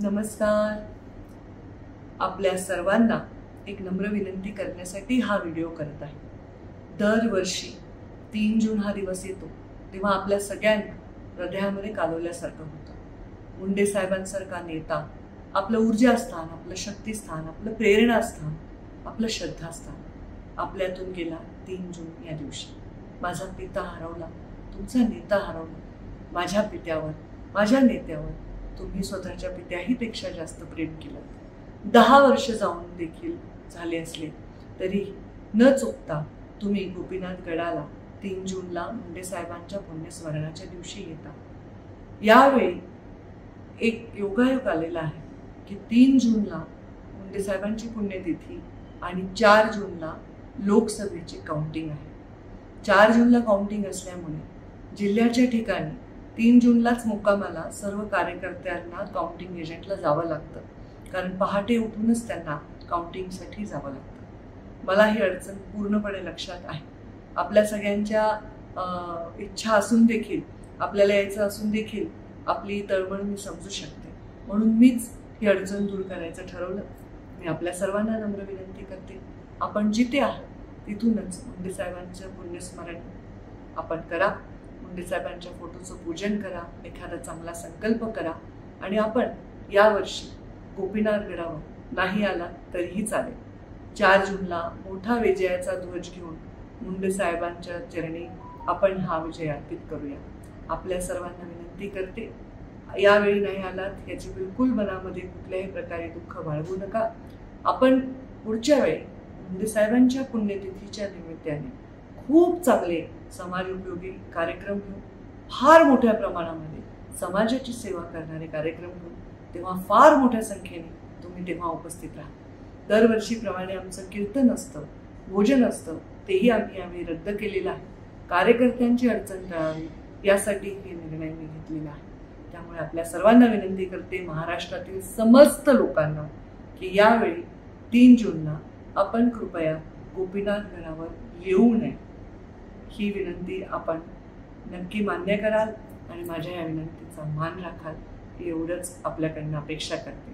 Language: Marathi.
नमस्कार. आपल्या सर्वांना एक नम्र विनंती करण्यासाठी हा व्हिडिओ करत आहे. दरवर्षी 3 जून हा दिवस येतो तेव्हा आपल्या सगळ्यांना हृदयामध्ये कालवल्यासारखं होतं. मुंडे साहेबांसारखा नेता आपलं ऊर्जास्थान, आपलं शक्तिस्थान, आपलं प्रेरणास्थान, आपलं श्रद्धास्थान आपल्यातून गेला 3 जून या दिवशी. माझा पिता हरवला, तुमचा नेता हरवला. माझ्या पित्यावर, माझ्या नेत्यावर तुम्ही स्वतःच्या पित्याहीपेक्षा जास्त प्रेम केलं. 10 वर्ष जाऊन देखील झाले असले तरी न चुकता तुम्ही गोपीनाथ गडाला 3 जूनला मुंडे साहेबांच्या पुण्यस्मरणाच्या दिवशी येता. यावेळी एक योगायोग आलेला आहे की 3 जूनला मुंडे साहेबांची पुण्यतिथी आणि 4 जूनला लोकसभेची काउंटिंग आहे. 4 जूनला काउंटिंग असल्यामुळे जिल्ह्याच्या ठिकाणी 3 जूनलाच मुक्कामाला सर्व कार्यकर्त्यांना काउंटिंग एजंटला जावं लागतं, कारण पहाटे उठूनच त्यांना काउंटिंगसाठी जावं लागतं. मला ही अडचण पूर्णपणे लक्षात आहे. आपल्या सगळ्यांच्या इच्छा असून देखील, आपल्याला यायचं असून देखील आपली तळमळ मी समजू शकते. म्हणून मीच ही अडचण दूर करायचं ठरवलं. मी आपल्या सर्वांना नम्र विनंती करते, आपण जिथे आहात तिथूनच मुंडे साहेबांचं पुण्यस्मरण आपण करा. मुंडे साहेबांच्या फोटोचं पूजन करा, एखादा चांगला संकल्प करा आणि आपण यावर्षी गोपीनाथ गडावर नाही आला तरीही चालेल. 4 जूनला मोठा विजयाचा ध्वज घेऊन मुंडे साहेबांच्या चरणी आपण हा विजय अर्पित करूया. आपल्या सर्वांना विनंती करते, यावेळी नाही आलात याची बिलकुल मनामध्ये कुठल्याही प्रकारे दुःख बाळगू नका. आपण पुढच्या वेळी मुंडे साहेबांच्या पुण्यतिथीच्या निमित्ताने खूप चांगले समाज उपयोगी कार्यक्रम घेऊन, फार मोठ्या प्रमाणामध्ये समाजाची सेवा करणारे कार्यक्रम घेऊन, तेव्हा फार मोठ्या संख्येने तुम्ही तेव्हा उपस्थित राहा. दरवर्षीप्रमाणे आमचं कीर्तन असतं, भोजन असतं, तेही आम्ही यावेळी रद्द केलेलं आहे. कार्यकर्त्यांची अडचण टाळावी यासाठी हे निर्णय मी घेतलेला आहे. त्यामुळे आपल्या सर्वांना विनंती करते, महाराष्ट्रातील समस्त लोकांना, की यावेळी 3 जूनला आपण कृपया गोपीनाथ गडावर येऊ नये. ही विनंती आपण नक्की मान्य कराल आणि माझ्या या विनंतीचा मान राखाल, एवढंच आपल्याकडनं अपेक्षा करते.